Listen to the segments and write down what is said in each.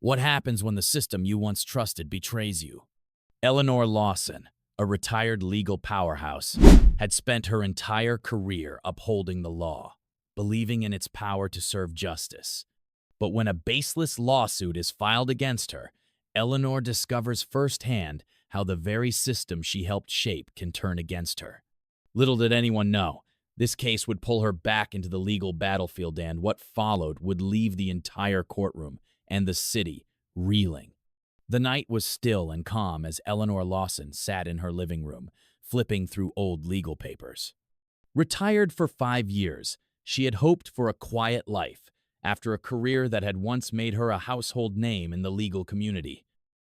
What happens when the system you once trusted betrays you? Eleanor Lawson, a retired legal powerhouse, had spent her entire career upholding the law, believing in its power to serve justice. But when a baseless lawsuit is filed against her, Eleanor discovers firsthand how the very system she helped shape can turn against her. Little did anyone know, this case would pull her back into the legal battlefield, and what followed would leave the entire courtroom and the city reeling. The night was still and calm as Eleanor Lawson sat in her living room, flipping through old legal papers. Retired for 5 years, she had hoped for a quiet life after a career that had once made her a household name in the legal community.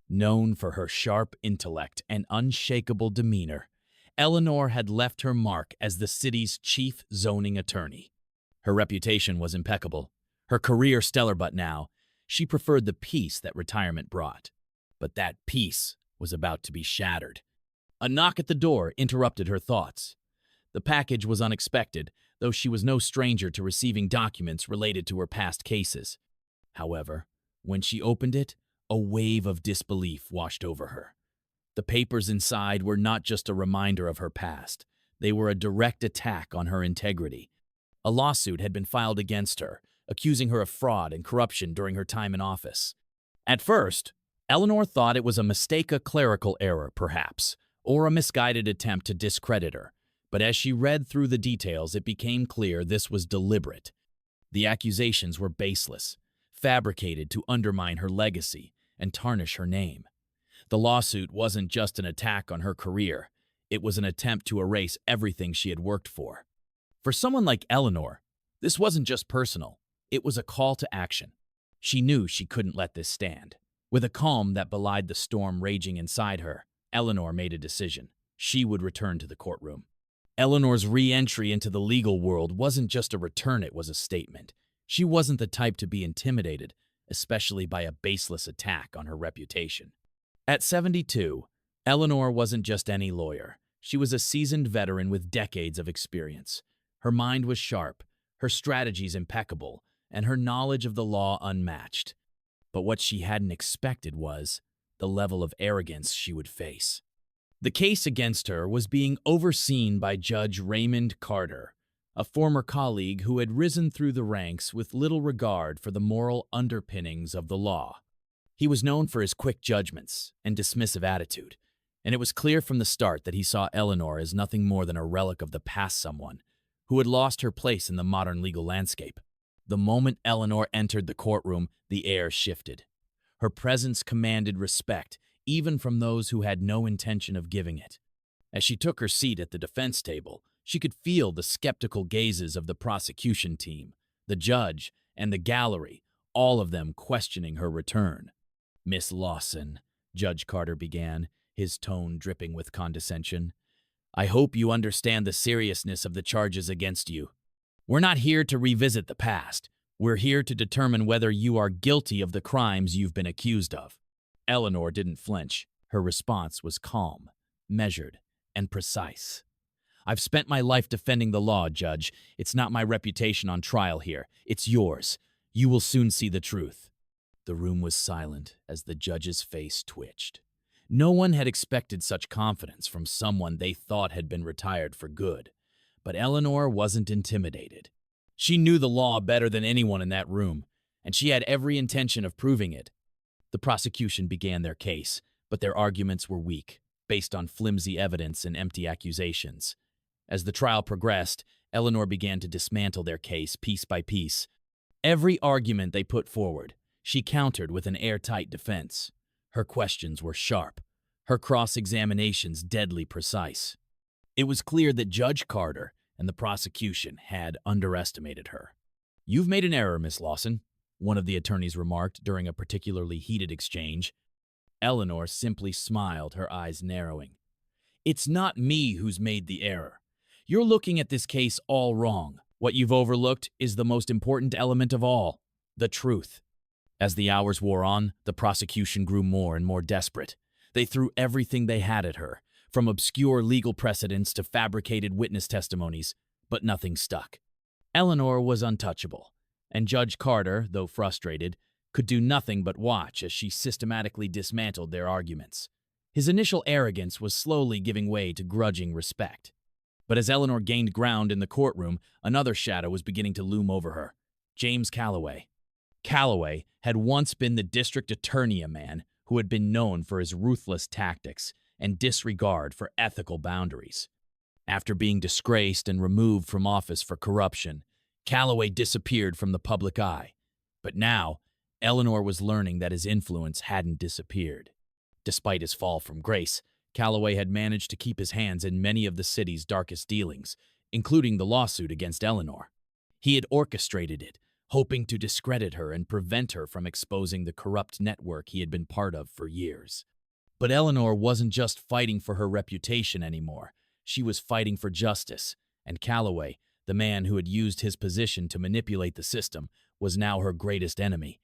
Known for her sharp intellect and unshakable demeanor, Eleanor had left her mark as the city's chief zoning attorney. Her reputation was impeccable, her career stellar, but now she preferred the peace that retirement brought. But that peace was about to be shattered. A knock at the door interrupted her thoughts. The package was unexpected, though she was no stranger to receiving documents related to her past cases. However, when she opened it, a wave of disbelief washed over her. The papers inside were not just a reminder of her past. They were a direct attack on her integrity. A lawsuit had been filed against her, accusing her of fraud and corruption during her time in office. At first, Eleanor thought it was a mistake, a clerical error, perhaps, or a misguided attempt to discredit her. But as she read through the details, it became clear this was deliberate. The accusations were baseless, fabricated to undermine her legacy and tarnish her name. The lawsuit wasn't just an attack on her career. It was an attempt to erase everything she had worked for. For someone like Eleanor, this wasn't just personal. It was a call to action. She knew she couldn't let this stand. With a calm that belied the storm raging inside her, Eleanor made a decision. She would return to the courtroom. Eleanor's re-entry into the legal world wasn't just a return, it was a statement. She wasn't the type to be intimidated, especially by a baseless attack on her reputation. At 72, Eleanor wasn't just any lawyer. She was a seasoned veteran with decades of experience. Her mind was sharp, her strategies impeccable, and her knowledge of the law unmatched. But what she hadn't expected was the level of arrogance she would face. The case against her was being overseen by Judge Raymond Carter, a former colleague who had risen through the ranks with little regard for the moral underpinnings of the law. He was known for his quick judgments and dismissive attitude, and it was clear from the start that he saw Eleanor as nothing more than a relic of the past, someone who had lost her place in the modern legal landscape. The moment Eleanor entered the courtroom, the air shifted. Her presence commanded respect, even from those who had no intention of giving it. As she took her seat at the defense table, she could feel the skeptical gazes of the prosecution team, the judge, and the gallery, all of them questioning her return. "Miss Lawson," Judge Carter began, his tone dripping with condescension, "I hope you understand the seriousness of the charges against you. We're not here to revisit the past. We're here to determine whether you are guilty of the crimes you've been accused of." Eleanor didn't flinch. Her response was calm, measured, and precise. "I've spent my life defending the law, Judge. It's not my reputation on trial here. It's yours. You will soon see the truth." The room was silent as the judge's face twitched. No one had expected such confidence from someone they thought had been retired for good. But Eleanor wasn't intimidated. She knew the law better than anyone in that room, and she had every intention of proving it. The prosecution began their case, but their arguments were weak, based on flimsy evidence and empty accusations. As the trial progressed, Eleanor began to dismantle their case piece by piece. Every argument they put forward, she countered with an airtight defense. Her questions were sharp, her cross-examinations deadly precise. It was clear that Judge Carter and the prosecution had underestimated her. "You've made an error, Miss Lawson," one of the attorneys remarked during a particularly heated exchange. Eleanor simply smiled, her eyes narrowing. "It's not me who's made the error. You're looking at this case all wrong. What you've overlooked is the most important element of all, the truth." As the hours wore on, the prosecution grew more and more desperate. They threw everything they had at her, from obscure legal precedents to fabricated witness testimonies, but nothing stuck. Eleanor was untouchable, and Judge Carter, though frustrated, could do nothing but watch as she systematically dismantled their arguments. His initial arrogance was slowly giving way to grudging respect. But as Eleanor gained ground in the courtroom, another shadow was beginning to loom over her. James Calloway. Calloway had once been the district attorney, a man who had been known for his ruthless tactics and disregard for ethical boundaries. After being disgraced and removed from office for corruption, Calloway disappeared from the public eye. But now, Eleanor was learning that his influence hadn't disappeared. Despite his fall from grace, Calloway had managed to keep his hands in many of the city's darkest dealings, including the lawsuit against Eleanor. He had orchestrated it, hoping to discredit her and prevent her from exposing the corrupt network he had been part of for years. But Eleanor wasn't just fighting for her reputation anymore. She was fighting for justice, and Calloway, the man who had used his position to manipulate the system, was now her greatest enemy.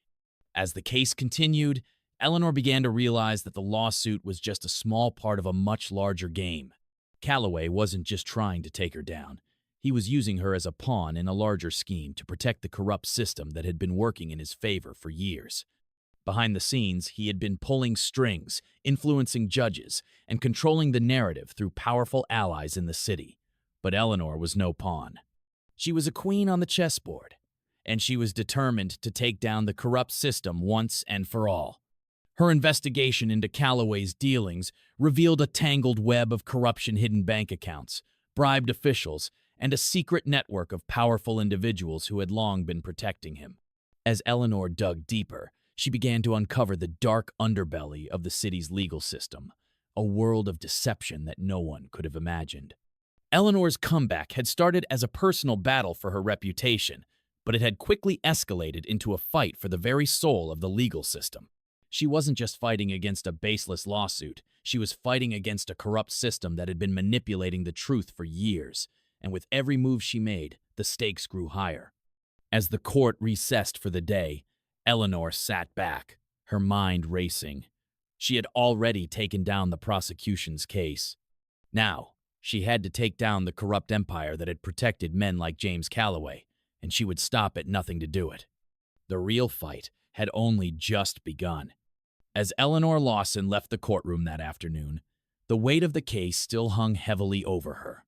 As the case continued, Eleanor began to realize that the lawsuit was just a small part of a much larger game. Calloway wasn't just trying to take her down. He was using her as a pawn in a larger scheme to protect the corrupt system that had been working in his favor for years. Behind the scenes, he had been pulling strings, influencing judges, and controlling the narrative through powerful allies in the city. But Eleanor was no pawn. She was a queen on the chessboard, and she was determined to take down the corrupt system once and for all. Her investigation into Calloway's dealings revealed a tangled web of corruption-hidden bank accounts, bribed officials, and a secret network of powerful individuals who had long been protecting him. As Eleanor dug deeper, she began to uncover the dark underbelly of the city's legal system, a world of deception that no one could have imagined. Eleanor's comeback had started as a personal battle for her reputation, but it had quickly escalated into a fight for the very soul of the legal system. She wasn't just fighting against a baseless lawsuit, she was fighting against a corrupt system that had been manipulating the truth for years, and with every move she made, the stakes grew higher. As the court recessed for the day, Eleanor sat back, her mind racing. She had already taken down the prosecution's case. Now, she had to take down the corrupt empire that had protected men like James Calloway, and she would stop at nothing to do it. The real fight had only just begun. As Eleanor Lawson left the courtroom that afternoon, the weight of the case still hung heavily over her.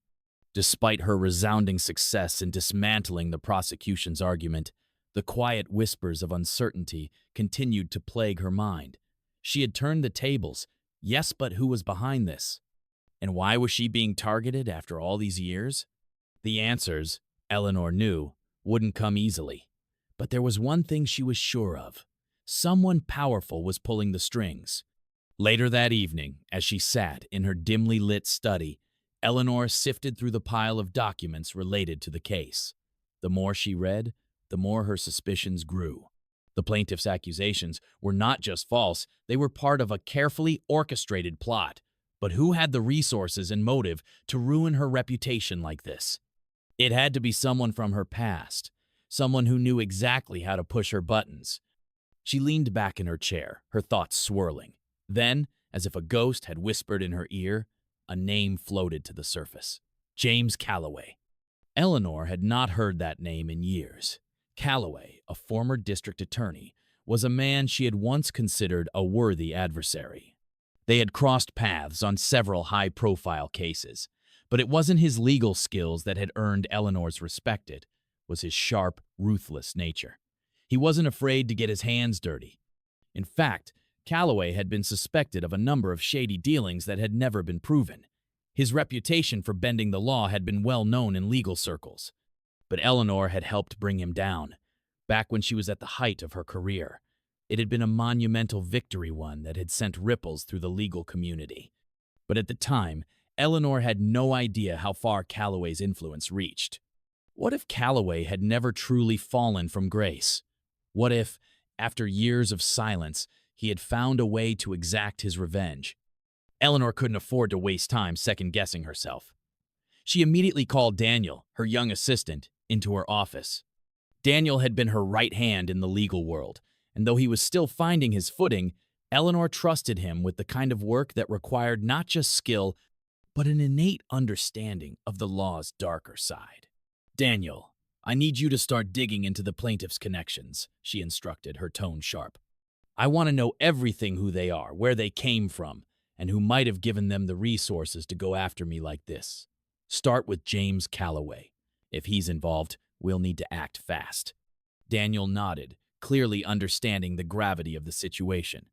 Despite her resounding success in dismantling the prosecution's argument, the quiet whispers of uncertainty continued to plague her mind. She had turned the tables. Yes, but who was behind this? And why was she being targeted after all these years? The answers, Eleanor knew, wouldn't come easily. But there was one thing she was sure of. Someone powerful was pulling the strings. Later that evening, as she sat in her dimly lit study, Eleanor sifted through the pile of documents related to the case. The more she read, the more her suspicions grew. The plaintiff's accusations were not just false, they were part of a carefully orchestrated plot. But who had the resources and motive to ruin her reputation like this? It had to be someone from her past, someone who knew exactly how to push her buttons. She leaned back in her chair, her thoughts swirling. Then, as if a ghost had whispered in her ear, a name floated to the surface. James Calloway. Eleanor had not heard that name in years. Calloway, a former district attorney, was a man she had once considered a worthy adversary. They had crossed paths on several high-profile cases, but it wasn't his legal skills that had earned Eleanor's respect. It was his sharp, ruthless nature. He wasn't afraid to get his hands dirty. In fact, Calloway had been suspected of a number of shady dealings that had never been proven. His reputation for bending the law had been well known in legal circles. But Eleanor had helped bring him down, back when she was at the height of her career. It had been a monumental victory, one that had sent ripples through the legal community. But at the time, Eleanor had no idea how far Calloway's influence reached. What if Calloway had never truly fallen from grace? What if, after years of silence, he had found a way to exact his revenge? Eleanor couldn't afford to waste time second-guessing herself. She immediately called Daniel, her young assistant, into her office. Daniel had been her right hand in the legal world, and though he was still finding his footing, Eleanor trusted him with the kind of work that required not just skill, but an innate understanding of the law's darker side. "Daniel," I need you to start digging into the plaintiff's connections, she instructed, her tone sharp. I want to know everything who they are, where they came from, and who might have given them the resources to go after me like this. Start with James Calloway. If he's involved, we'll need to act fast. Daniel nodded, clearly understanding the gravity of the situation.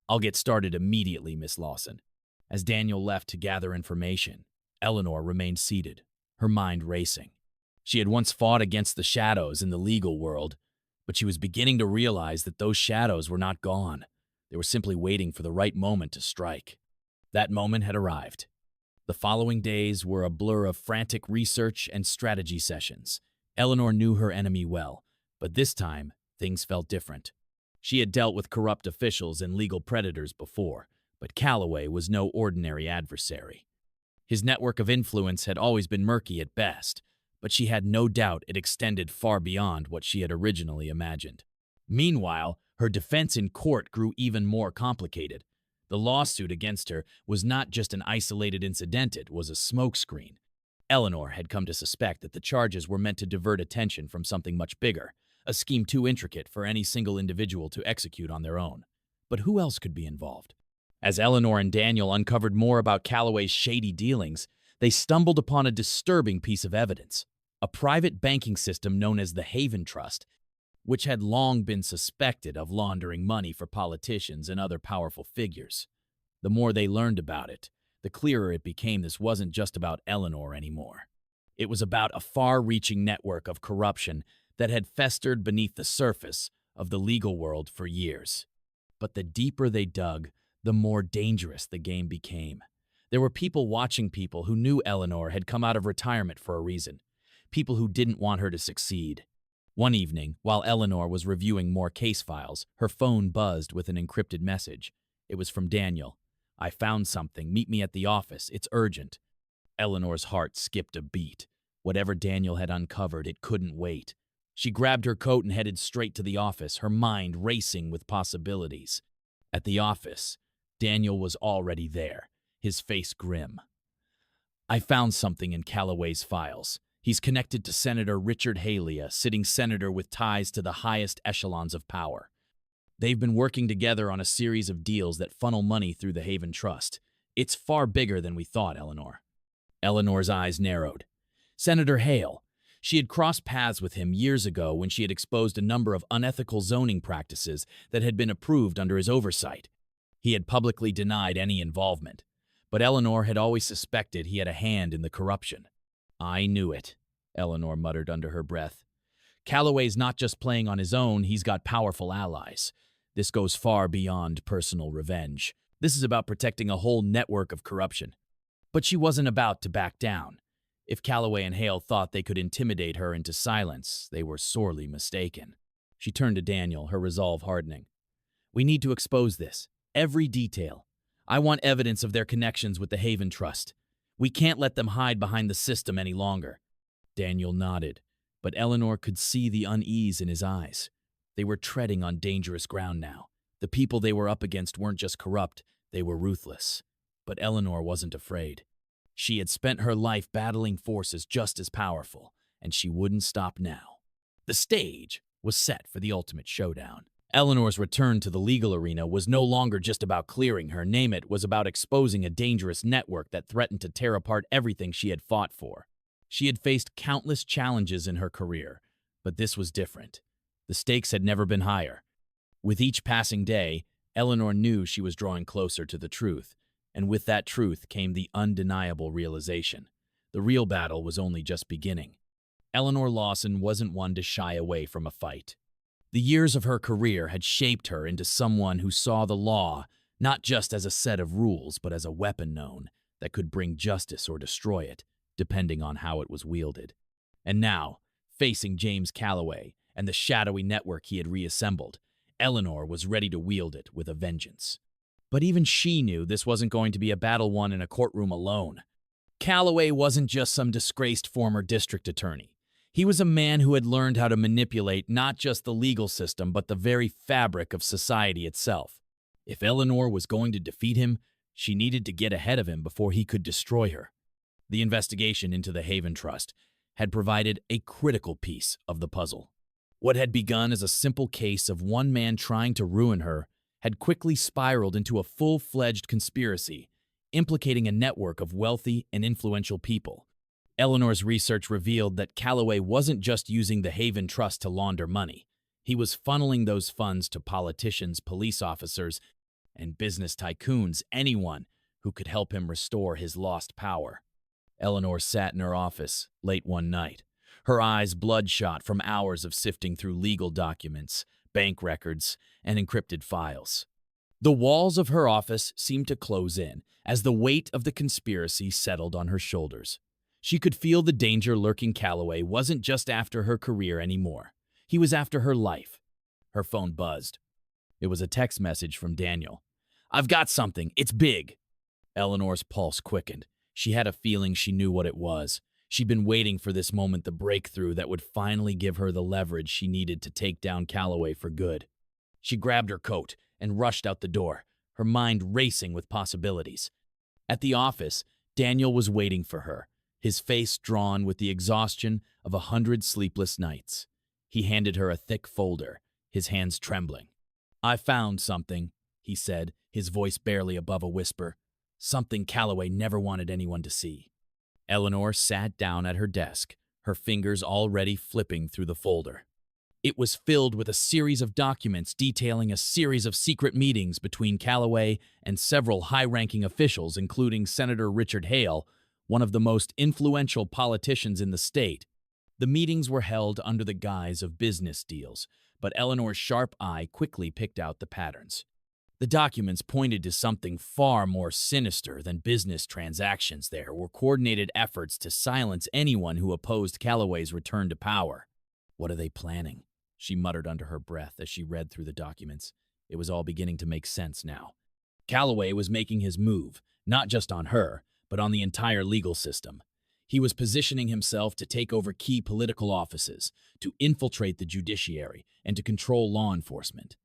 I'll get started immediately, Miss Lawson. As Daniel left to gather information, Eleanor remained seated, her mind racing. She had once fought against the shadows in the legal world, but she was beginning to realize that those shadows were not gone. They were simply waiting for the right moment to strike. That moment had arrived. The following days were a blur of frantic research and strategy sessions. Eleanor knew her enemy well, but this time, things felt different. She had dealt with corrupt officials and legal predators before, but Calloway was no ordinary adversary. His network of influence had always been murky at best, but she had no doubt it extended far beyond what she had originally imagined. Meanwhile, her defense in court grew even more complicated. The lawsuit against her was not just an isolated incident, it was a smokescreen. Eleanor had come to suspect that the charges were meant to divert attention from something much bigger, a scheme too intricate for any single individual to execute on their own. But who else could be involved? As Eleanor and Daniel uncovered more about Calloway's shady dealings, they stumbled upon a disturbing piece of evidence. A private banking system known as the Haven Trust, which had long been suspected of laundering money for politicians and other powerful figures. The more they learned about it, the clearer it became this wasn't just about Eleanor anymore. It was about a far-reaching network of corruption that had festered beneath the surface of the legal world for years. But the deeper they dug, the more dangerous the game became. There were people watching people who knew Eleanor had come out of retirement for a reason. People who didn't want her to succeed. One evening, while Eleanor was reviewing more case files, her phone buzzed with an encrypted message. It was from Daniel. I found something. Meet me at the office. It's urgent. Eleanor's heart skipped a beat. Whatever Daniel had uncovered, it couldn't wait. She grabbed her coat and headed straight to the office, her mind racing with possibilities. At the office, Daniel was already there, his face grim. I found something in Calloway's files. He's connected to Senator Richard Haley, a sitting senator with ties to the highest echelons of power. They've been working together on a series of deals that funnel money through the Haven Trust. It's far bigger than we thought, Eleanor. Eleanor's eyes narrowed. Senator Hale. She had crossed paths with him years ago when she had exposed a number of unethical zoning practices that had been approved under his oversight. He had publicly denied any involvement, but Eleanor had always suspected he had a hand in the corruption. I knew it, Eleanor muttered under her breath. Calloway's not just playing on his own, he's got powerful allies. This goes far beyond personal revenge. This is about protecting a whole network of corruption. But she wasn't about to back down. If Calloway and Hale thought they could intimidate her into silence, they were sorely mistaken. She turned to Daniel, her resolve hardening. We need to expose this. Every detail. I want evidence of their connections with the Haven Trust. We can't let them hide behind the system any longer. Daniel nodded, but Eleanor could see the unease in his eyes. They were treading on dangerous ground now. The people they were up against weren't just corrupt, they were ruthless. But Eleanor wasn't afraid. She had spent her life battling forces just as powerful, and she wouldn't stop now. The stage was set for the ultimate showdown. Eleanor's return to the legal arena was no longer just about clearing her name, it was about exposing a dangerous network that threatened to tear apart everything she had fought for. She had faced countless challenges in her career, but this was different. The stakes had never been higher. With each passing day, Eleanor knew she was drawing closer to the truth, and with that truth came the undeniable realization. The real battle was only just beginning. Eleanor Lawson wasn't one to shy away from a fight. The years of her career had shaped her into someone who saw the law not just as a set of rules, but as a weapon known that could bring justice or destroy it, depending on how it was wielded. And now, facing James Calloway and the shadowy network he had reassembled, Eleanor was ready to wield it with a vengeance. But even she knew this wasn't going to be a battle won in a courtroom alone. Calloway wasn't just some disgraced former district attorney. He was a man who had learned how to manipulate not just the legal system, but the very fabric of society itself. If Eleanor was going to defeat him, she needed to get ahead of him before he could destroy her. The investigation into the Haven Trust had provided a critical piece of the puzzle. What had begun as a simple case of one man trying to ruin her had quickly spiraled into a full-fledged conspiracy, implicating a network of wealthy and influential people. Eleanor's research revealed that Calloway wasn't just using the Haven Trust to launder money. He was funneling those funds to politicians, police officers, and business tycoons, anyone who could help him restore his lost power. Eleanor sat in her office late one night, her eyes bloodshot from hours of sifting through legal documents, bank records, and encrypted files. The walls of her office seemed to close in as the weight of the conspiracy settled on her shoulders. She could feel the danger lurking. Calloway wasn't just after her career anymore. He was after her life. Her phone buzzed. It was a text message from Daniel. "I've got something. It's big." Eleanor's pulse quickened. She had a feeling she knew what it was. She'd been waiting for this moment, the breakthrough that would finally give her the leverage she needed to take down Calloway for good. She grabbed her coat and rushed out the door, her mind racing with possibilities. At the office, Daniel was waiting for her, his face drawn with the exhaustion of 100 sleepless nights. He handed her a thick folder, his hands trembling. "I found something," he said, his voice barely above a whisper. "Something Calloway never wanted anyone to see." Eleanor sat down at her desk, her fingers already flipping through the folder. It was filled with a series of documents detailing a series of secret meetings between Calloway and several high-ranking officials, including Senator Richard Hale, one of the most influential politicians in the state. The meetings were held under the guise of business deals, but Eleanor's sharp eye quickly picked out the patterns. The documents pointed to something far more sinister than business transactions. There were coordinated efforts to silence anyone who opposed Calloway's return to power. "What are they planning?" she muttered under her breath as she read through the documents. It was all beginning to make sense now. Calloway was making his move, not just on her, but on the entire legal system. He was positioning himself to take over key political offices, to infiltrate the judiciary, and to control law enforcement.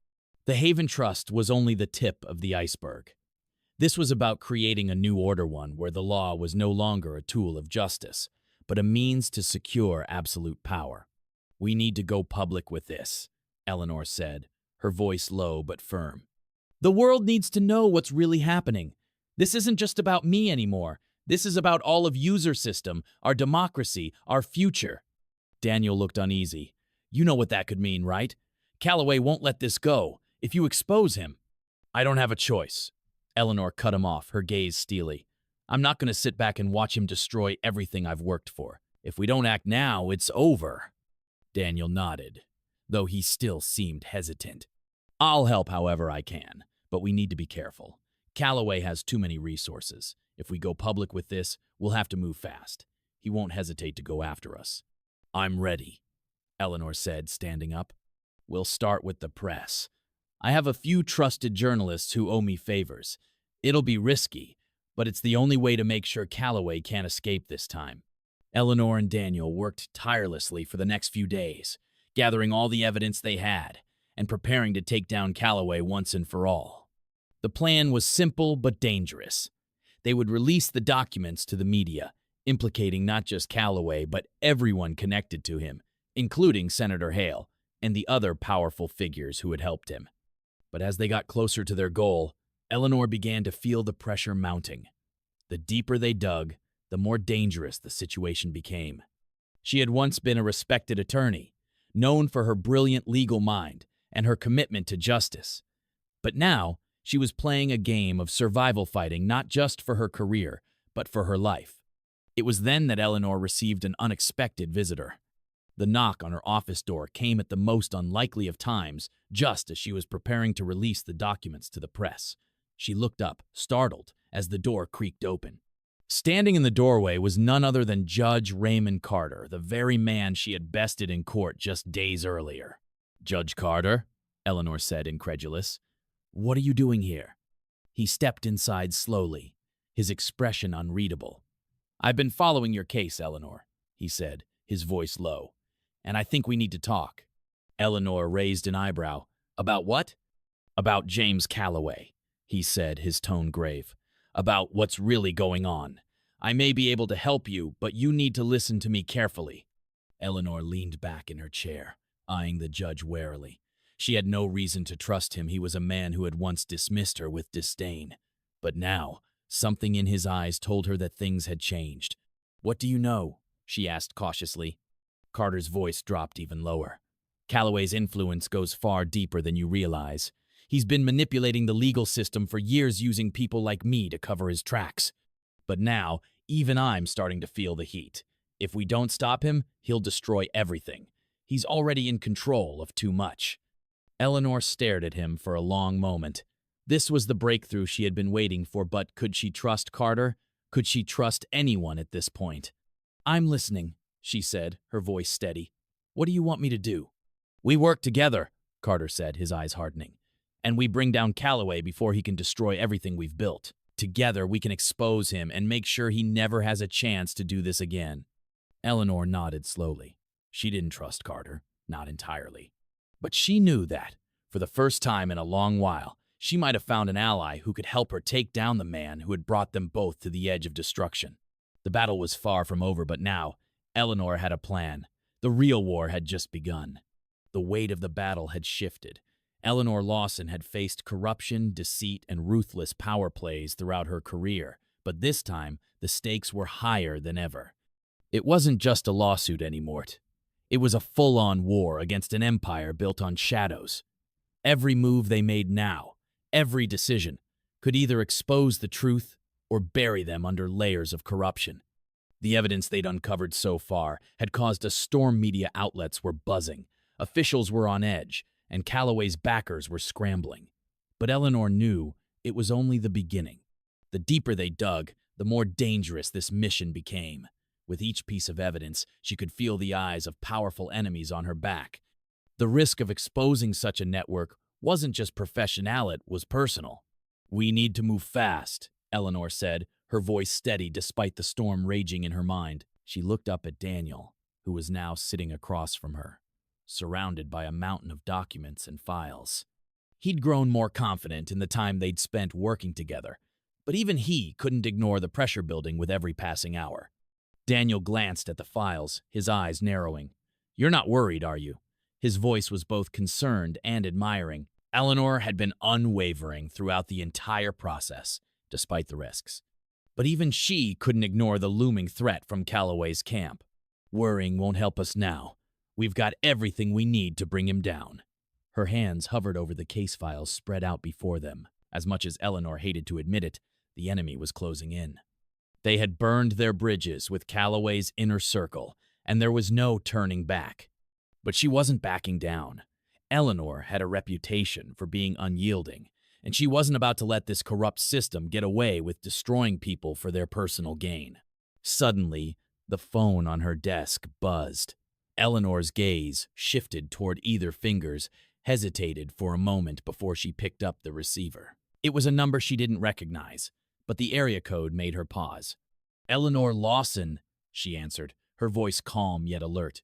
The Haven Trust was only the tip of the iceberg. This was about creating a new order, one where the law was no longer a tool of justice, but a means to secure absolute power. "We need to go public with this," Eleanor said, her voice low but firm. "The world needs to know what's really happening. This isn't just about me anymore. This is about all of user system, our democracy, our future." Daniel looked uneasy. "You know what that could mean, right? Calloway won't let this go. If you expose him—" "I don't have a choice." Eleanor cut him off, her gaze steely. "I'm not going to sit back and watch him destroy everything I've worked for. If we don't act now, it's over." Daniel nodded, though he still seemed hesitant. "I'll help however I can, but we need to be careful. Calloway has too many resources. If we go public with this, we'll have to move fast. He won't hesitate to go after us." "I'm ready," Eleanor said, standing up. "We'll start with the press. I have a few trusted journalists who owe me favors. It'll be risky, but it's the only way to make sure Calloway can't escape this time." Eleanor and Daniel worked tirelessly for the next few days, gathering all the evidence they had and preparing to take down Calloway once and for all. The plan was simple but dangerous. They would release the documents to the media, implicating not just Calloway but everyone connected to him, including Senator Hale and the other powerful figures who had helped him. But as they got closer to their goal, Eleanor began to feel the pressure mounting. The deeper they dug, the more dangerous the situation became. She had once been a respected attorney, known for her brilliant legal mind and her commitment to justice. But now, she was playing a game of survival fighting not just for her career, but for her life. It was then that Eleanor received an unexpected visitor. The knock on her office door came at the most unlikely of times, just as she was preparing to release the documents to the press. She looked up, startled, as the door creaked open. Standing in the doorway was none other than Judge Raymond Carter, the very man she had bested in court just days earlier. "Judge Carter?" Eleanor said, incredulous. "What are you doing here?" He stepped inside slowly, his expression unreadable. "I've been following your case, Eleanor," he said, his voice low, "and I think we need to talk." Eleanor raised an eyebrow. "About what?" "About James Calloway," he said, his tone grave. "About what's really going on. I may be able to help you, but you need to listen to me carefully." Eleanor leaned back in her chair, eyeing the judge warily. She had no reason to trust him. He was a man who had once dismissed her with disdain. But now, something in his eyes told her that things had changed. "What do you know?" she asked cautiously. Carter's voice dropped even lower. "Calloway's influence goes far deeper than you realize. He's been manipulating the legal system for years using people like me to cover his tracks. But now, even I'm starting to feel the heat. If we don't stop him, he'll destroy everything. He's already in control of too much." Eleanor stared at him for a long moment. This was the breakthrough she had been waiting for, but could she trust Carter? Could she trust anyone at this point? "I'm listening," she said, her voice steady. "What do you want me to do?" "We work together," Carter said, his eyes hardening. "And we bring down Calloway before he can destroy everything we've built. Together, we can expose him and make sure he never has a chance to do this again." Eleanor nodded slowly. She didn't trust Carter, not entirely. But she knew that, for the first time in a long while, she might have found an ally who could help her take down the man who had brought them both to the edge of destruction. The battle was far from over, but now, Eleanor had a plan. The real war had just begun. The weight of the battle had shifted. Eleanor Lawson had faced corruption, deceit, and ruthless power plays throughout her career, but this time, the stakes were higher than ever. It wasn't just a lawsuit anymore. It was a full-on war against an empire built on shadows. Every move they made now, every decision, could either expose the truth or bury them under layers of corruption. The evidence they'd uncovered so far had caused a storm. Media outlets were buzzing, officials were on edge, and Calloway's backers were scrambling. But Eleanor knew it was only the beginning. The deeper they dug, the more dangerous this mission became. With each piece of evidence, she could feel the eyes of powerful enemies on her back. The risk of exposing such a network wasn't just professional, it was personal. "We need to move fast," Eleanor said, her voice steady despite the storm raging in her mind. She looked up at Daniel, who was now sitting across from her, surrounded by a mountain of documents and files. He'd grown more confident in the time they'd spent working together, but even he couldn't ignore the pressure building with every passing hour. Daniel glanced at the files, his eyes narrowing. "You're not worried, are you?" His voice was both concerned and admiring. Eleanor had been unwavering throughout the entire process, despite the risks. But even she couldn't ignore the looming threat from Calloway's camp. "Worrying won't help us now. We've got everything we need to bring him down." Her hands hovered over the case files spread out before them. As much as Eleanor hated to admit it, the enemy was closing in. They had burned their bridges with Calloway's inner circle, and there was no turning back. But she wasn't backing down. Eleanor had a reputation for being unyielding, and she wasn't about to let this corrupt system get away with destroying people for their personal gain. Suddenly, the phone on her desk buzzed. Eleanor's gaze shifted toward either fingers, hesitated for a moment before she picked up the receiver. It was a number she didn't recognize, but the area code made her pause. "Eleanor Lawson," she answered, her voice calm yet alert.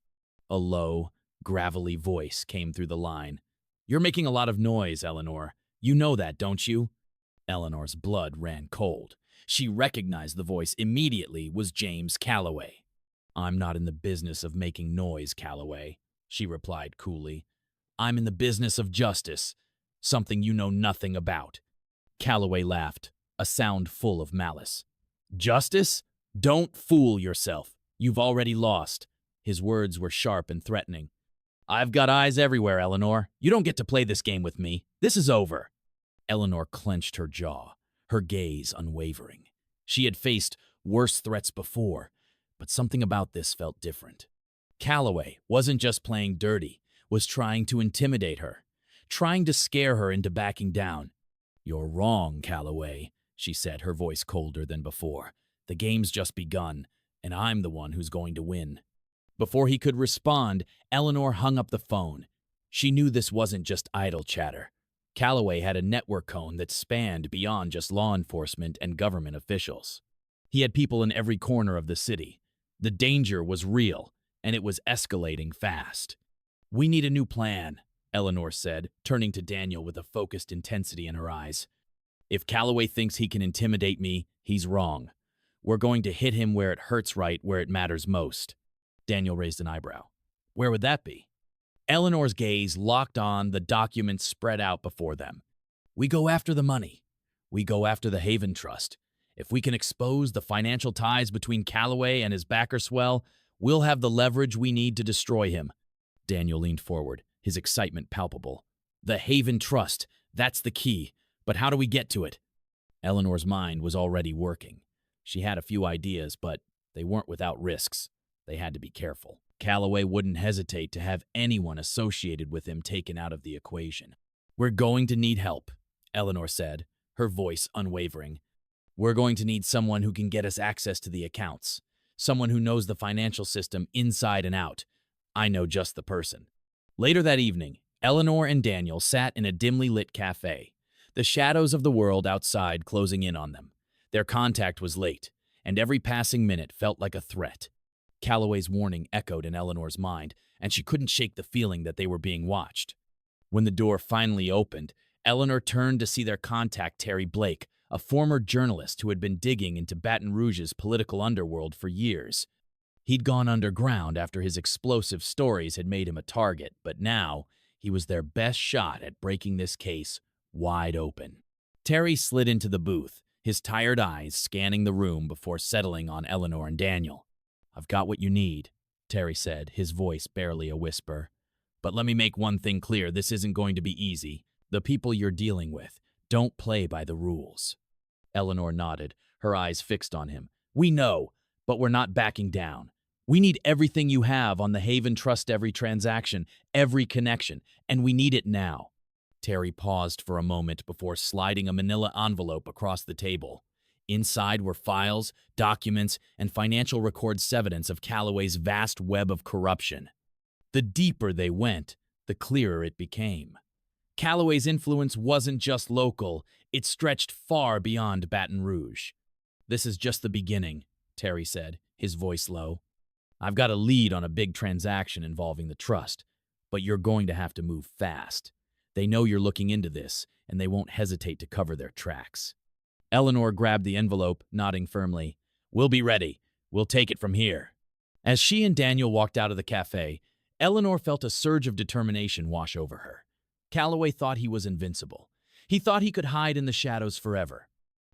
A low, gravelly voice came through the line. "You're making a lot of noise, Eleanor. You know that, don't you?" Eleanor's blood ran cold. She recognized the voice immediately was James Calloway. "I'm not in the business of making noise, Calloway," she replied coolly. "I'm in the business of justice, something you know nothing about." Calloway laughed, a sound full of malice. "Justice? Don't fool yourself. You've already lost." His words were sharp and threatening. "I've got eyes everywhere, Eleanor. You don't get to play this game with me. This is over." Eleanor clenched her jaw, her gaze unwavering. She had faced worse threats before, but something about this felt different. Calloway wasn't just playing dirty, was trying to intimidate her, trying to scare her into backing down. "You're wrong, Calloway," she said, her voice colder than before. "The game's just begun, and I'm the one who's going to win." Before he could respond, Eleanor hung up the phone. She knew this wasn't just idle chatter. Calloway had a network cone that spanned beyond just law enforcement and government officials. He had people in every corner of the city. The danger was real, and it was escalating fast. "We need a new plan," Eleanor said, turning to Daniel with a focused intensity in her eyes. "If Calloway thinks he can intimidate me, he's wrong. We're going to hit him where it hurts, right where it matters most." Daniel raised an eyebrow. Where would that be? Eleanor's gaze locked on the documents spread out before them. We go after the money. We go after the Haven Trust. If we can expose the financial ties between Calloway and his backer swell, we'll have the leverage we need to destroy him. Daniel leaned forward, his excitement palpable. The Haven Trust, that's the key. But how do we get to it? Eleanor's mind was already working. She had a few ideas, but they weren't without risks. They had to be careful. Calloway wouldn't hesitate to have anyone associated with him taken out of the equation. We're going to need help, Eleanor said, her voice unwavering. We're going to need someone who can get us access to the accounts, someone who knows the financial system inside and out. I know just the person. Later that evening, Eleanor and Daniel sat in a dimly lit cafe, the shadows of the world outside closing in on them. Their contact was late, and every passing minute felt like a threat. Calloway's warning echoed in Eleanor's mind, and she couldn't shake the feeling that they were being watched. When the door finally opened, Eleanor turned to see their contact, Terry Blake, a former journalist who had been digging into Baton Rouge's political underworld for years. He'd gone underground after his explosive stories had made him a target, but now he was their best shot at breaking this case wide open. Terry slid into the booth, his tired eyes scanning the room before settling on Eleanor and Daniel. I've got what you need, Terry said, his voice barely a whisper. But let me make one thing clear, this isn't going to be easy. The people you're dealing with don't play by the rules. Eleanor nodded, her eyes fixed on him. We know, but we're not backing down. We need everything you have on the Haven Trust, every transaction, every connection, and we need it now. Terry paused for a moment before sliding a manila envelope across the table. Inside were files, documents, and financial records evidence of Calloway's vast web of corruption. The deeper they went, the clearer it became. Calloway's influence wasn't just local, it stretched far beyond Baton Rouge. This is just the beginning, Terry said, his voice low. I've got a lead on a big transaction involving the trust, but you're going to have to move fast. They know you're looking into this, and they won't hesitate to cover their tracks. Eleanor grabbed the envelope, nodding firmly. We'll be ready. We'll take it from here. As she and Daniel walked out of the cafe, Eleanor felt a surge of determination wash over her. Calloway thought he was invincible. He thought he could hide in the shadows forever.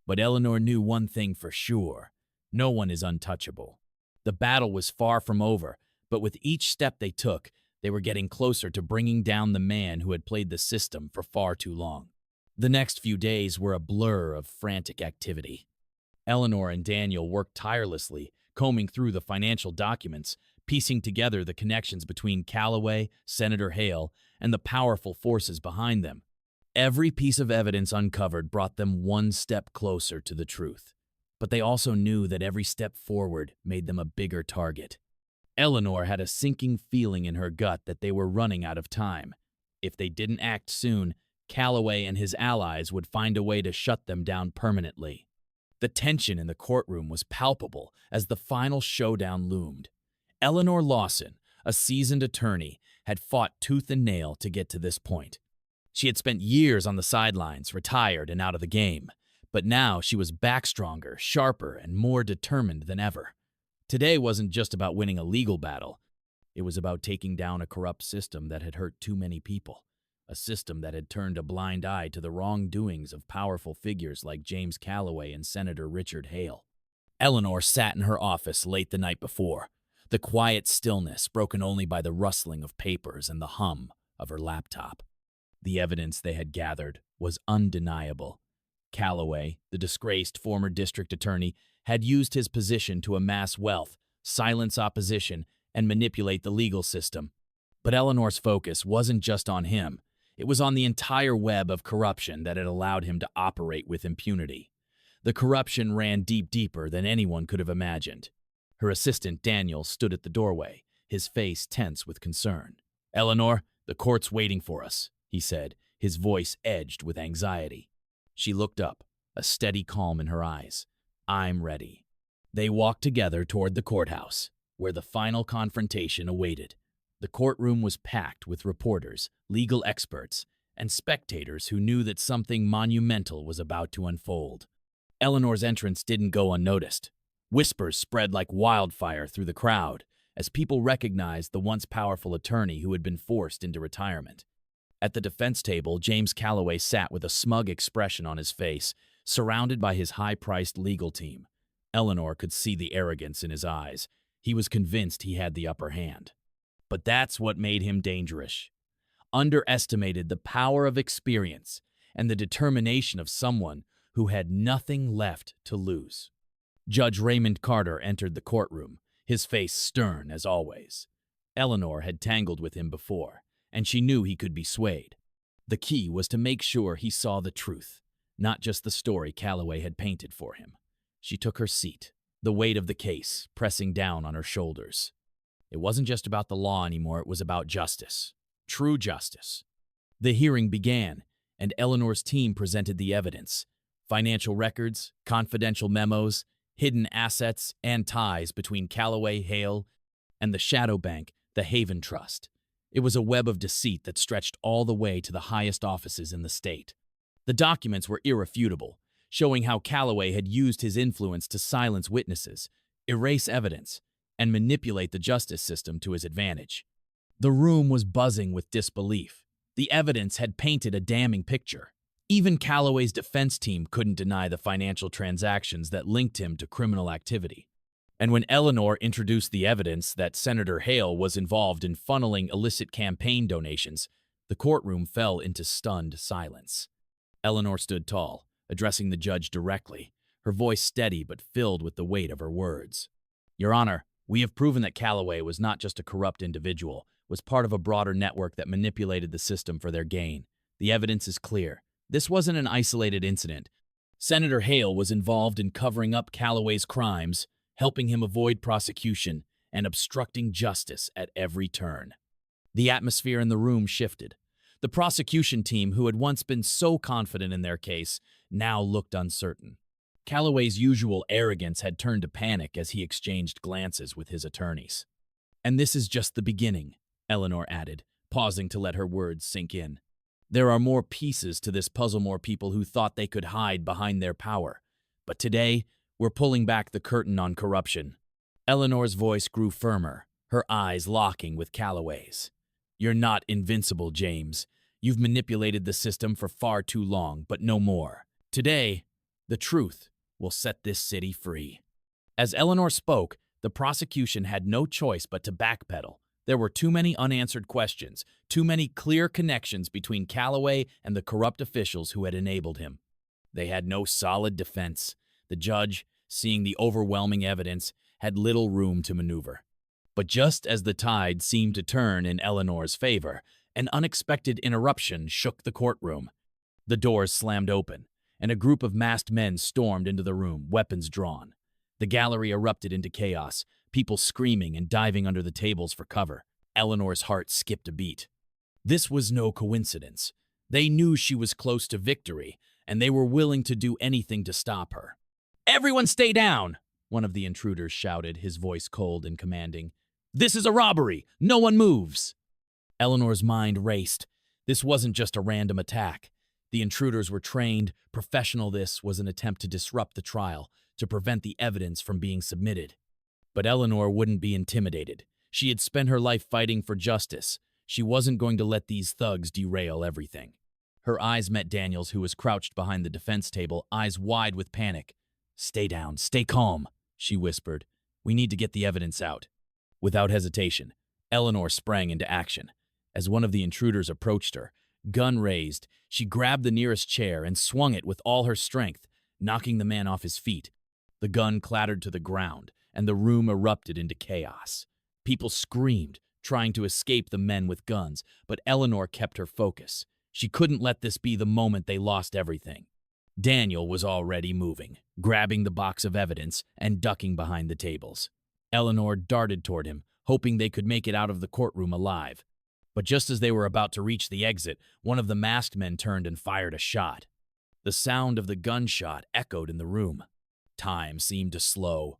But Eleanor knew one thing for sure. No one is untouchable. The battle was far from over, but with each step they took, they were getting closer to bringing down the man who had played the system for far too long. The next few days were a blur of frantic activity. Eleanor and Daniel worked tirelessly, combing through the financial documents, piecing together the connections between Calloway, Senator Hale, and the powerful forces behind them. Every piece of evidence uncovered brought them one step closer to the truth. But they also knew that every step forward made them a bigger target. Eleanor had a sinking feeling in her gut that they were running out of time. If they didn't act soon, Calloway and his allies would find a way to shut them down permanently. The tension in the courtroom was palpable as the final showdown loomed. Eleanor Lawson, a seasoned attorney, had fought tooth and nail to get to this point. She had spent years on the sidelines, retired and out of the game, but now she was back stronger, sharper, and more determined than ever. Today wasn't just about winning a legal battle. It was about taking down a corrupt system that had hurt too many people. A system that had turned a blind eye to the wrongdoings of powerful figures like James Calloway and Senator Richard Hale. Eleanor sat in her office late the night before, the quiet stillness broken only by the rustling of papers and the hum of her laptop. The evidence they had gathered was undeniable. Calloway, the disgraced former district attorney, had used his position to amass wealth, silence opposition, and manipulate the legal system. But Eleanor's focus wasn't just on him. It was on the entire web of corruption that had allowed him to operate with impunity. The corruption ran deeper than anyone could have imagined. Her assistant, Daniel, stood at the doorway, his face tense with concern. "Eleanor, the court's waiting for us," he said, his voice edged with anxiety. She looked up, a steady calm in her eyes. "I'm ready." They walked together toward the courthouse, where the final confrontation awaited. The courtroom was packed with reporters, legal experts, and spectators who knew that something monumental was about to unfold. Eleanor's entrance didn't go unnoticed. Whispers spread like wildfire through the crowd, as people recognized the once powerful attorney who had been forced into retirement. At the defense table, James Calloway sat with a smug expression on his face, surrounded by his high-priced legal team. Eleanor could see the arrogance in his eyes. He was convinced he had the upper hand. But that's what made him dangerous. Underestimated the power of experience and the determination of someone who had nothing left to lose. Judge Raymond Carter entered the courtroom, his face stern as always. Eleanor had tangled with him before, and she knew he could be swayed. The key was to make sure he saw the truth, not just the story Calloway had painted for him. She took her seat, the weight of the case pressing down on her shoulders. It wasn't just about the law anymore, it was about justice. True justice. The hearing began, and Eleanor's team presented the evidence. Financial records, confidential memos, hidden assets, and ties between Calloway, Hale, and the shadow bank, the Haven Trust. It was a web of deceit that stretched all the way to the highest offices in the state. The documents were irrefutable, showing how Calloway had used his influence to silence witnesses, erase evidence, and manipulate the justice system to his advantage. The room was buzzing with disbelief. The evidence had painted a damning picture. Even Calloway's defense team couldn't deny the financial transactions that linked him to criminal activity. And when Eleanor introduced the evidence that Senator Hale was involved in funneling illicit campaign donations, the courtroom fell into stunned silence. Eleanor stood tall, addressing the judge directly, her voice steady but filled with the weight of her words. "Your Honor, we have proven that Calloway was not just a corrupt individual, was part of a broader network that manipulated the system for their gain. The evidence is clear. This wasn't an isolated incident. Senator Hale was involved in covering up Calloway's crimes, helping him avoid prosecution, and obstructing justice at every turn." The atmosphere in the room shifted. The prosecution team, who had once been so confident in their case, now looked uncertain. Calloway's usual arrogance had turned to panic as he exchanged glances with his attorneys. "And this is just the beginning," Eleanor added, pausing to let her words sink in. "There are more pieces to this puzzle, more people who thought they could hide behind their power. But today, we're pulling back the curtain on corruption." Eleanor's voice grew firmer, her eyes locking with Calloway's. "You're not invincible, James. You've manipulated the system for far too long, but no more. Today, the truth will set this city free." As Eleanor spoke, the prosecution had no choice but to backpedal. There were too many unanswered questions, too many clear connections between Calloway and the corrupt officials who had enabled him. They had no solid defense. The judge, seeing the overwhelming evidence, had little room to maneuver. But just as the tide seemed to turn in Eleanor's favor, an unexpected interruption shook the courtroom. The doors slammed open, and a group of masked men stormed into the room, weapons drawn. The gallery erupted into chaos, people screaming and diving under the tables for cover. Eleanor's heart skipped a beat. This was no coincidence. They knew she was close to victory, and they were willing to do anything to stop her. "Everyone stay down!" one of the intruders shouted, his voice cold and commanding. "This is a robbery! No one moves!" Eleanor's mind raced. This wasn't just a random attack. The intruders were trained, professional. This was an attempt to disrupt the trial, to prevent the evidence from being submitted. But Eleanor wouldn't be intimidated. She had spent her life fighting for justice. She wasn't going to let these thugs derail everything. Her eyes met Daniel's, who was crouched behind the defense table, eyes wide with panic. "Stay down, stay calm," she whispered. "We need to get the evidence out." Without hesitation, Eleanor sprang into action. As one of the intruders approached her, gun raised, she grabbed the nearest chair and swung it with all her strength, knocking the man off his feet. The gun clattered to the ground, and the room erupted into chaos. People screamed, trying to escape the men with guns, but Eleanor kept her focus. She couldn't let this be the moment they lost everything. Daniel was already moving, grabbing the box of evidence and ducking behind the tables. Eleanor darted toward him, hoping they could make it out of the courtroom alive. But just as they were about to reach the exit, one of the masked men turned and fired a shot. The sound of the gunshot echoed in the room. Time seemed to slow.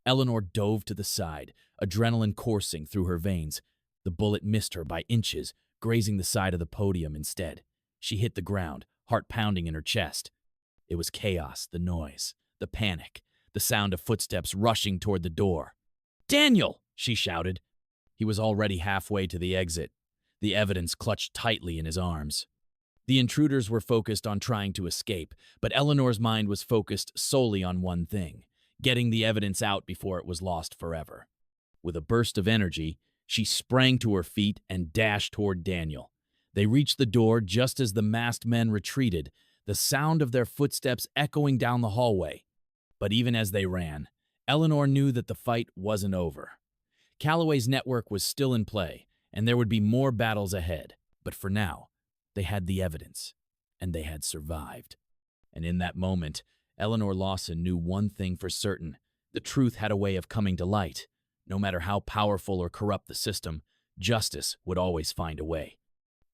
Eleanor dove to the side, adrenaline coursing through her veins. The bullet missed her by inches, grazing the side of the podium instead. She hit the ground, heart pounding in her chest. It was chaos, the noise, the panic, the sound of footsteps rushing toward the door. "Daniel!" she shouted. He was already halfway to the exit, the evidence clutched tightly in his arms. The intruders were focused on trying to escape, but Eleanor's mind was focused solely on one thing: getting the evidence out before it was lost forever. With a burst of energy, she sprang to her feet and dashed toward Daniel. They reached the door just as the masked men retreated, the sound of their footsteps echoing down the hallway. But even as they ran, Eleanor knew that the fight wasn't over. Calloway's network was still in play, and there would be more battles ahead. But for now, they had the evidence, and they had survived. And in that moment, Eleanor Lawson knew one thing for certain: the truth had a way of coming to light. No matter how powerful or corrupt the system, justice would always find a way.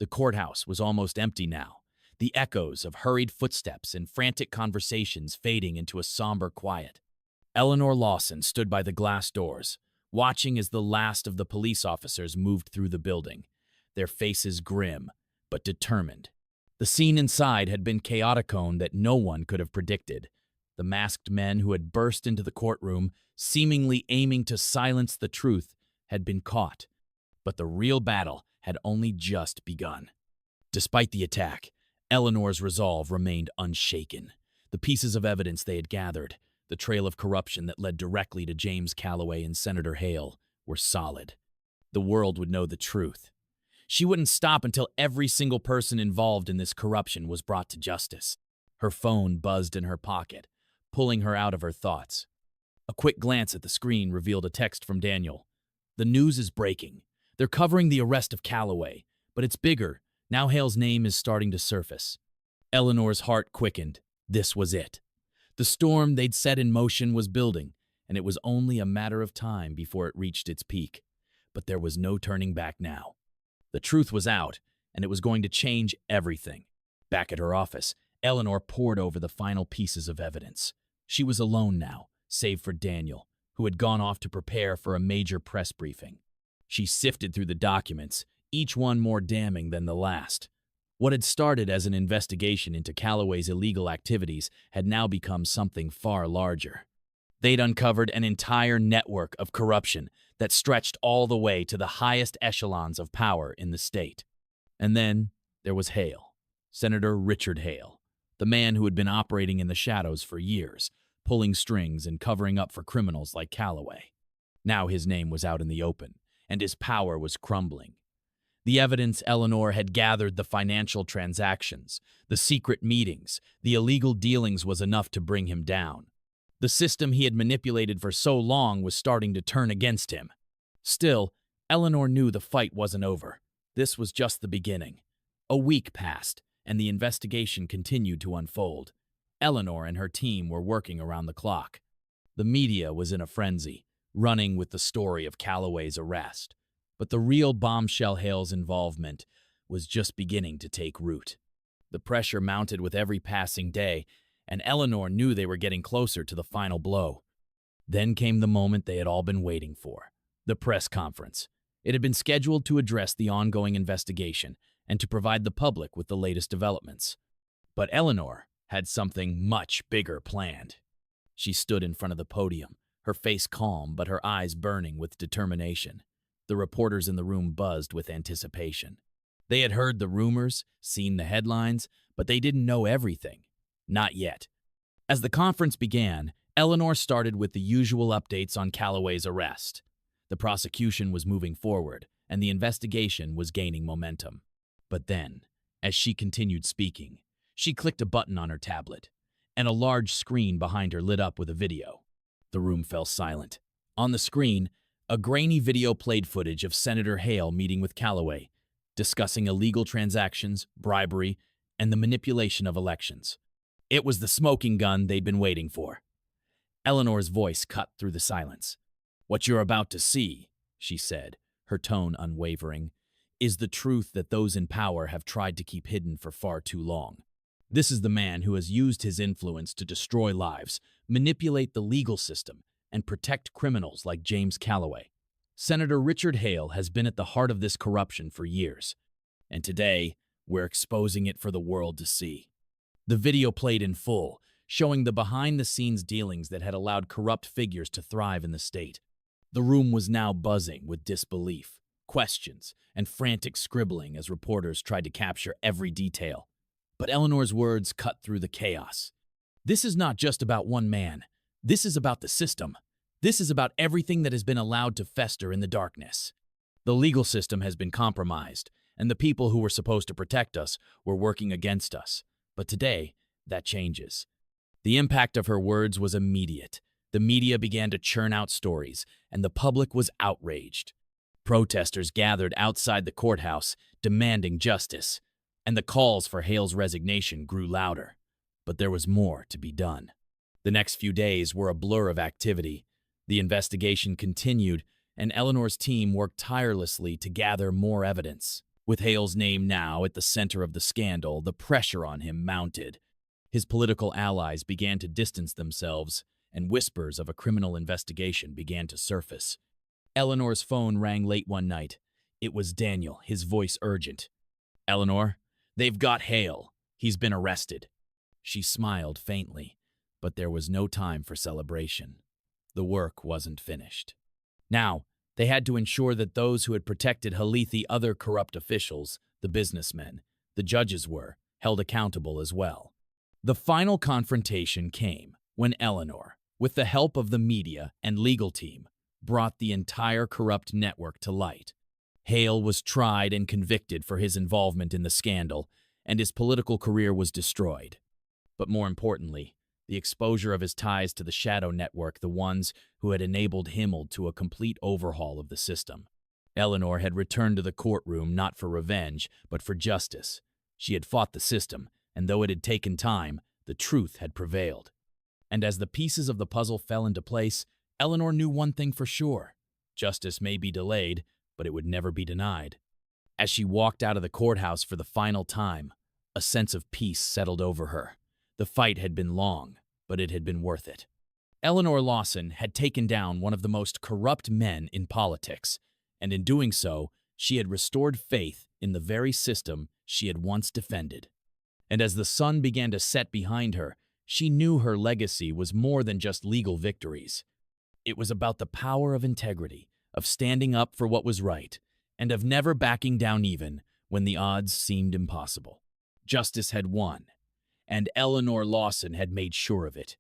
The courthouse was almost empty now, the echoes of hurried footsteps and frantic conversations fading into a somber quiet. Eleanor Lawson stood by the glass doors, watching as the last of the police officers moved through the building, their faces grim but determined. The scene inside had been chaoticone that no one could have predicted. The masked men who had burst into the courtroom, seemingly aiming to silence the truth, had been caught. But the real battle had only just begun. Despite the attack, Eleanor's resolve remained unshaken. The pieces of evidence they had gathered, the trail of corruption that led directly to James Calloway and Senator Hale, were solid. The world would know the truth. She wouldn't stop until every single person involved in this corruption was brought to justice. Her phone buzzed in her pocket, pulling her out of her thoughts. A quick glance at the screen revealed a text from Daniel. "The news is breaking. They're covering the arrest of Calloway, but it's bigger. Now Hale's name is starting to surface." Eleanor's heart quickened. This was it. The storm they'd set in motion was building, and it was only a matter of time before it reached its peak. But there was no turning back now. The truth was out, and it was going to change everything. Back at her office, Eleanor pored over the final pieces of evidence. She was alone now, save for Daniel, who had gone off to prepare for a major press briefing. She sifted through the documents, each one more damning than the last. What had started as an investigation into Calloway's illegal activities had now become something far larger. They'd uncovered an entire network of corruption that stretched all the way to the highest echelons of power in the state. And then there was Hale, Senator Richard Hale, the man who had been operating in the shadows for years, pulling strings and covering up for criminals like Calloway. Now his name was out in the open, and his power was crumbling. The evidence Eleanor had gathered, the financial transactions, the secret meetings, the illegal dealings, was enough to bring him down. The system he had manipulated for so long was starting to turn against him. Still, Eleanor knew the fight wasn't over. This was just the beginning. A week passed, and the investigation continued to unfold. Eleanor and her team were working around the clock. The media was in a frenzy, running with the story of Calloway's arrest. But the real bombshell, Hale's involvement, was just beginning to take root. The pressure mounted with every passing day, and Eleanor knew they were getting closer to the final blow. Then came the moment they had all been waiting for: the press conference. It had been scheduled to address the ongoing investigation and to provide the public with the latest developments. But Eleanor had something much bigger planned. She stood in front of the podium, her face calm but her eyes burning with determination. The reporters in the room buzzed with anticipation. They had heard the rumors, seen the headlines, but they didn't know everything. Not yet. As the conference began, Eleanor started with the usual updates on Calloway's arrest. The prosecution was moving forward, and the investigation was gaining momentum. But then, as she continued speaking, she clicked a button on her tablet, and a large screen behind her lit up with a video. The room fell silent. On the screen, a grainy video played footage of Senator Hale meeting with Calloway, discussing illegal transactions, bribery, and the manipulation of elections. It was the smoking gun they'd been waiting for. Eleanor's voice cut through the silence. "What you're about to see," she said, her tone unwavering, "is the truth that those in power have tried to keep hidden for far too long. This is the man who has used his influence to destroy lives, manipulate the legal system, and protect criminals like James Calloway. Senator Richard Hale has been at the heart of this corruption for years, and today we're exposing it for the world to see." The video played in full, showing the behind-the-scenes dealings that had allowed corrupt figures to thrive in the state. The room was now buzzing with disbelief, questions, and frantic scribbling as reporters tried to capture every detail. But Eleanor's words cut through the chaos. This is not just about one man. This is about the system. This is about everything that has been allowed to fester in the darkness. The legal system has been compromised, and the people who were supposed to protect us were working against us. But today, that changes. The impact of her words was immediate. The media began to churn out stories, and the public was outraged. Protesters gathered outside the courthouse, demanding justice, and the calls for Hale's resignation grew louder. But there was more to be done. The next few days were a blur of activity. The investigation continued, and Eleanor's team worked tirelessly to gather more evidence. With Hale's name now at the center of the scandal, the pressure on him mounted. His political allies began to distance themselves, and whispers of a criminal investigation began to surface. Eleanor's phone rang late one night. It was Daniel, his voice urgent. "Eleanor, they've got Hale. He's been arrested." She smiled faintly, but there was no time for celebration. The work wasn't finished. Now, they had to ensure that those who had protected Halethi, other corrupt officials, the businessmen, the judges were, held accountable as well. The final confrontation came when Eleanor, with the help of the media and legal team, brought the entire corrupt network to light. Hale was tried and convicted for his involvement in the scandal, and his political career was destroyed. But more importantly, the exposure of his ties to the shadow network, the ones who had enabled Himmel to a complete overhaul of the system. Eleanor had returned to the courtroom not for revenge, but for justice. She had fought the system, and though it had taken time, the truth had prevailed. And as the pieces of the puzzle fell into place, Eleanor knew one thing for sure. Justice may be delayed, but it would never be denied. As she walked out of the courthouse for the final time, a sense of peace settled over her. The fight had been long, but it had been worth it. Eleanor Lawson had taken down one of the most corrupt men in politics, and in doing so, she had restored faith in the very system she had once defended. And as the sun began to set behind her, she knew her legacy was more than just legal victories. It was about the power of integrity, of standing up for what was right, and of never backing down even when the odds seemed impossible. Justice had won, and Eleanor Lawson had made sure of it.